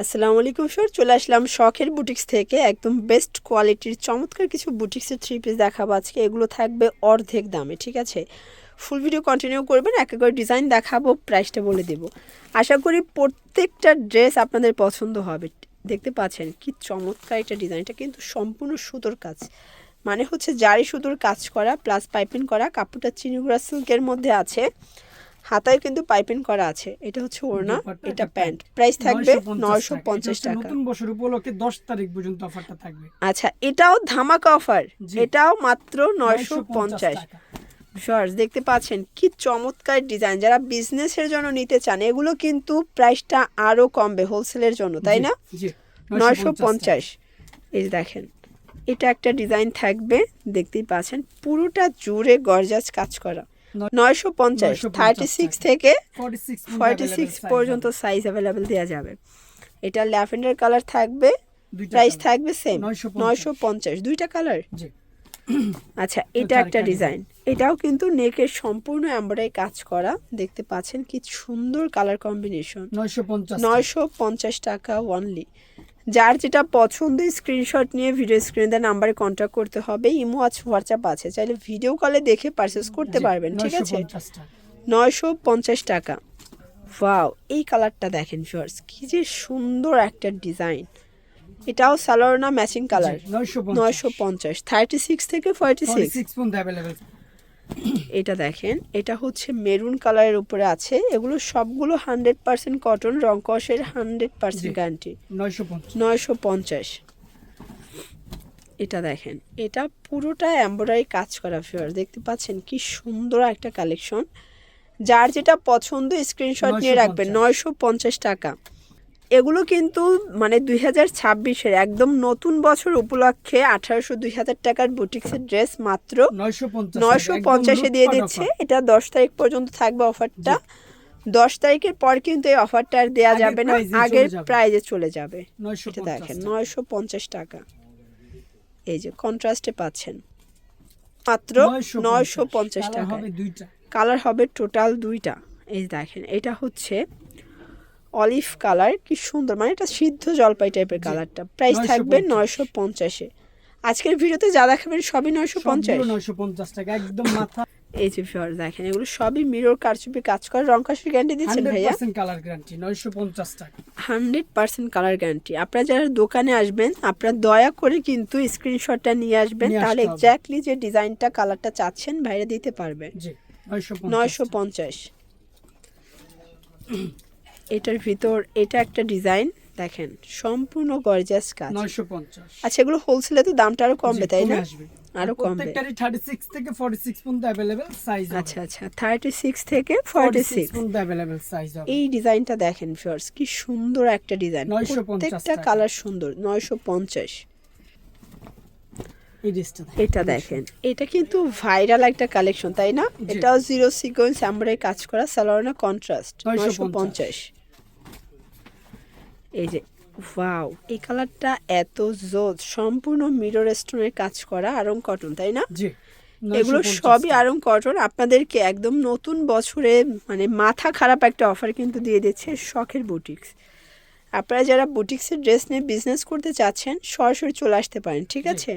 আসসালামু আলাইকুম স্যার, চলে আসলাম শখের বুটিক্স থেকে একদম বেস্ট কোয়ালিটির চমৎকার কিছু বুটিক্সের থ্রি পিস দেখাবো আজকে। এগুলো থাকবে অর্ধেক দামে, ঠিক আছে? ফুল ভিডিও কন্টিনিউ করবেন, এক করে ডিজাইন দেখাবো, প্রাইসটা বলে দেব। আশা করি প্রত্যেকটা ড্রেস আপনাদের পছন্দ হবে। দেখতে পাচ্ছেন কি চমৎকার এটা, ডিজাইনটা কিন্তু সম্পূর্ণ সুতোর কাজ, মানে হচ্ছে জারি সুতোর কাজ করা প্লাস পাইপিং করা। কাপড়টা চিনিগুড়া সিল্কের মধ্যে আছে, হাতায় কিন্তু পাইপিং করা আছে। এটা হচ্ছে ওড়না, এটা প্যান্ট। প্রাইস থাকবে 950 টাকা। নতুন বছর উপলক্ষে 10 তারিখ পর্যন্ত অফারটা থাকবে। আচ্ছা, এটাও ধামাকা অফার, এটাও মাত্র 950 টাকা। শর্টস দেখতে পাচ্ছেন কি চমৎকার ডিজাইন। যারা বিজনেসের জন্য নিতে চান এগুলো কিন্তু প্রাইসটা আরো কমবে হোলসেলের জন্য, তাই না? 950। এই যে দেখেন, এটা একটা ডিজাইন থাকবে, দেখতেই পাচ্ছেন পুরোটা জুড়ে গর্জাস কাজ করা। 950, 36 থেকে 46 পর্যন্ত সাইজ অ্যাভেলেবেল দেওয়া যাবে। এটা ল্যাভেন্ডার কালার থাকবে, প্রাইস থাকবে সেম 950, দুইটা কালার। আচ্ছা, এটা একটা ডিজাইন, এটাও কিন্তু নেকের সম্পূর্ণ এমব্রয়ডারি কাজ করা। দেখতে পাচ্ছেন কি সুন্দর কালার কম্বিনেশন। 950 টাকা অনলি। যার যেটা পছন্দ স্ক্রিনশট নিয়ে ভিডিও স্ক্রিনে দেওয়া নাম্বারে কন্ট্যাক্ট করতে হবে। ইমো আছে, হোয়াটসঅ্যাপ আছে, চাইলে ভিডিও কলে দেখে পারচেস করতে পারবেন, ঠিক আছে? 950 টাকা। ওয়াও, এই কালারটা দেখেন ভিউয়ার্স, কি যে সুন্দর একটা ডিজাইন। এটাও সালোয়ার না ম্যাচিং কালার। 950, 36 থেকে 46 পর্যন্ত अवेलेबल। এটা দেখেন, এটা হচ্ছে মেরুন কালারের উপরে আছে। এগুলো সবগুলো 100% কটন, রং কষের 100% গ্যারান্টি। 950। এটা দেখেন, এটা পুরোটা এমব্রয়ডারি কাজ করা ভিউয়ার, দেখতে পাচ্ছেন কি সুন্দর একটা কালেকশন। যার যেটা পছন্দ স্ক্রিনশট নিয়ে রাখবেন। 950 টাকা। এগুলো কিন্তু মানে 2026-এর একদম নতুন বছর উপলক্ষে 1800-2000 টাকার বুটিক্সের ড্রেস মাত্র 950-এ দিয়ে দিচ্ছে। এটা 10 তারিখ পর্যন্ত থাকবে অফারটা। 10 তারিখের পর কিন্তু এই অফারটা আর দেওয়া যাবে না, আগের প্রাইজে চলে যাবে। এটা দেখেন 950 টাকা। এই যে কন্ট্রাস্টে পাচ্ছেন মাত্র 950 টাকা। কালার হবে টোটাল দুইটা। এই দেখেন, এটা হচ্ছে অলিভ কালার, কি সুন্দর, মানে এটা সিদ্ধ জলপাই টাইপের কালারটা। প্রাইস থাকবে 950-এ। আজকের ভিডিওতে যা দেখাবেন সবই 950 টাকা একদম মাথা। এই যে ভিউয়ার দেখেন, এগুলো সবই মিরর কারচুপি কাজ করে, রং কাশির গ্যারান্টি দিচ্ছেন ভাইয়া। 100% কালার গ্যারান্টি। 950 টাকা, 100% কালার গ্যারান্টি। আপনারা যারা দোকানে আসবেন আপনারা দয়া করে কিন্তু স্ক্রিনশটটা নিয়ে আসবেন, তাহলে এক্স্যাক্টলি যে ডিজাইনটা কালারটা চাচ্ছেন ভাইরা দিতে পারবে। জি 950। এটার ভিতর এটা একটা ডিজাইন দেখেন, সম্পূর্ণ গর্জিয়াস কাজ। 950। আচ্ছা, এগুলো হোলসেলে তো দামটা আরো কমবে, তাই না? আরো কমবে। প্রত্যেকটারই 36 থেকে 46 পর্যন্ত अवेलेबल সাইজ হবে। আচ্ছা আচ্ছা, 36 থেকে 46 পর্যন্ত अवेलेबल সাইজ হবে। এই ডিজাইনটা দেখেন ভিউয়ার্স, কি সুন্দর একটা ডিজাইন, প্রত্যেকটা কালার সুন্দর। 950। এটা দেখেন, এটা কিন্তু ভাইরাল একটা কালেকশন, তাই না? এটাও জিরো সিকোয়েন্স এমব্রয়ডারি কাজ করা, সালোয়ার না কন্ট্রাস্ট। 950। এই যে ওয়াও, এই কালারটা এত জোস, সম্পূর্ণ মিরর স্টোনের কাজ করা, আরং কটন, তাই না? জি, এগুলো সবই আরং কটন। আপনাদেরকে একদম নতুন বছরে মানে মাথা খারাপ একটা অফার কিন্তু দিয়ে দিচ্ছে শখের বুটিক্স। আপনারা যারা বুটিক্সের ড্রেস নিয়ে বিজনেস করতে চাচ্ছেন সরাসরি চলে আসতে পারেন, ঠিক আছে?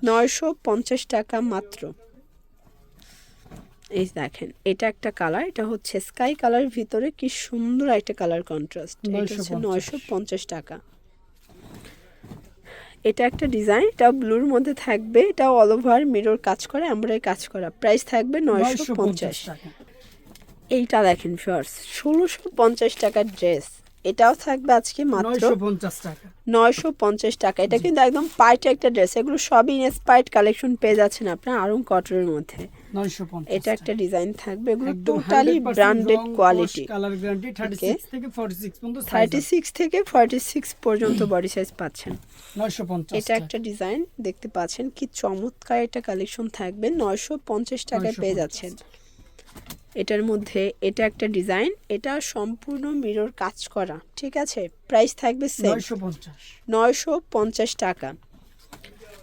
950 টাকা মাত্র। এই দেখেন, এটা একটা কালার, এটা হচ্ছে স্কাই কালার ভিতরে, কি সুন্দর একটা কালার কন্ট্রাস্ট। এটা হচ্ছে 950 টাকা। এটা একটা ডিজাইন, এটা ব্লুর মধ্যে থাকবে, এটা অল ওভার মিরর কাজ করা, এমব্রয়ডারি কাজ করা। প্রাইস থাকবে 950 টাকা। এইটা দেখেন ভিউয়ার্স, 1650 টাকার ড্রেস, এটাও থাকবে আজকে মাত্র 950 টাকা। 950 টাকা। এটা কিন্তু একদম পাইট একটা ড্রেস, এগুলো সবই ইন্সপায়ার্ড কালেকশন পেয়ে যাচ্ছেন আপনার আরং কটনের মধ্যে। 950। এটা একটা ডিজাইন থাকবে, এগুলো totally branded quality. Colour guarantee 36 থেকে 46 পর্যন্ত সাইজ। 36 থেকে 46 পর্যন্ত বডি সাইজ পাচ্ছেন। 950। এটা একটা ডিজাইন দেখতে পাচ্ছেন, কি চমৎকার একটা কালেকশন থাকবে, 950 টাকায় পেয়ে যাচ্ছেন। এটার মধ্যে এটা একটা ডিজাইন, এটা সম্পূর্ণ মিরর কাজ করা, ঠিক আছে? প্রাইস থাকবে সেম 950 টাকা।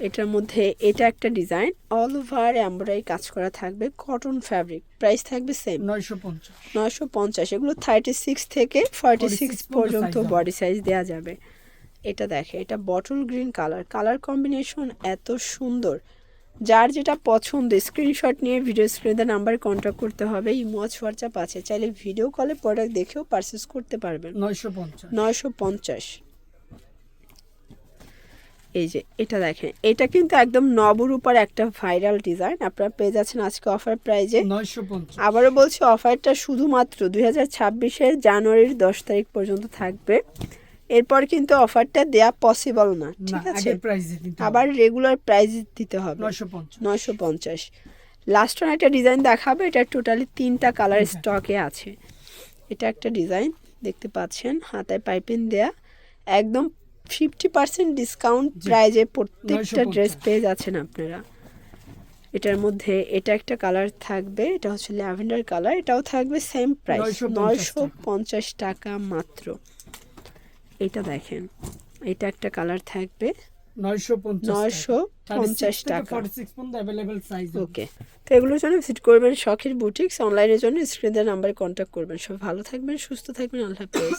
এটার মধ্যে এটা একটা ডিজাইন, অল ওভার এমব্রয়ডারি কাজ করা থাকবে, কটন ফ্যাব্রিক, প্রাইস থাকবে সেম 950 950। এগুলো 36 থেকে 46 পর্যন্ত size হবে। বডি সাইজ দেওয়া যাবে। এটা দেখে, এটা bottle green colour, colour combination এত সুন্দর। যার যেটা পছন্দ স্ক্রিনশট নিয়ে ভিডিও স্ক্রিনে নাম্বার কন্ট্যাক্ট করতে হবে। ইমো হোয়াটসঅ্যাপ আছে, চাইলে ভিডিও কলে প্রোডাক্ট দেখেও পারচেস করতে পারবেন। 950 950। এই যে এটা দেখেন, এটা কিন্তু একদম নবরূপার একটা ভাইরাল ডিজাইন, আপনারা পেয়ে যাচ্ছেন আজকে অফার প্রাইজে 950 আবারও বলছি অফারটা শুধুমাত্র 2026-এর জানুয়ারির 10 তারিখ পর্যন্ত থাকবে। এরপর কিন্তু অফারটা দেয়া পসিবল না, ঠিক না, আছে? আগের প্রাইস দিতে হবে। আবার রেগুলার প্রাইস দিতে হবে 950 950। লাস্ট ওয়ান একটা ডিজাইন দেখাবে, এটা টোটালি 3টা কালার স্টকে আছে। এটা একটা ডিজাইন দেখতে পাচ্ছেন, হাতায় পাইপিং দেয়া, একদম 50% ডিসকাউন্ট প্রাইজে প্রত্যেকটা 950 ড্রেস পেয়ে যাচ্ছেন আপনারা। এটার মধ্যে এটা একটা কালার থাকবে, এটা হচ্ছে ল্যাভেন্ডার কালার, এটাও থাকবে সেম প্রাইস 950 টাকা মাত্র। এটা দেখেন, এটা একটা কালার থাকবে 950 টাকা। 46 পর্যন্ত अवेलेबल সাইজ। ওকে, তো এগুলোর জন্য ভিজিট করবেন শখের বুটিক্স, অনলাইনের জন্য স্ক্রিনের নাম্বারে কন্ট্যাক্ট করবেন। সব ভালো থাকবেন, সুস্থ থাকবেন, আল্লাহ হাফেজ।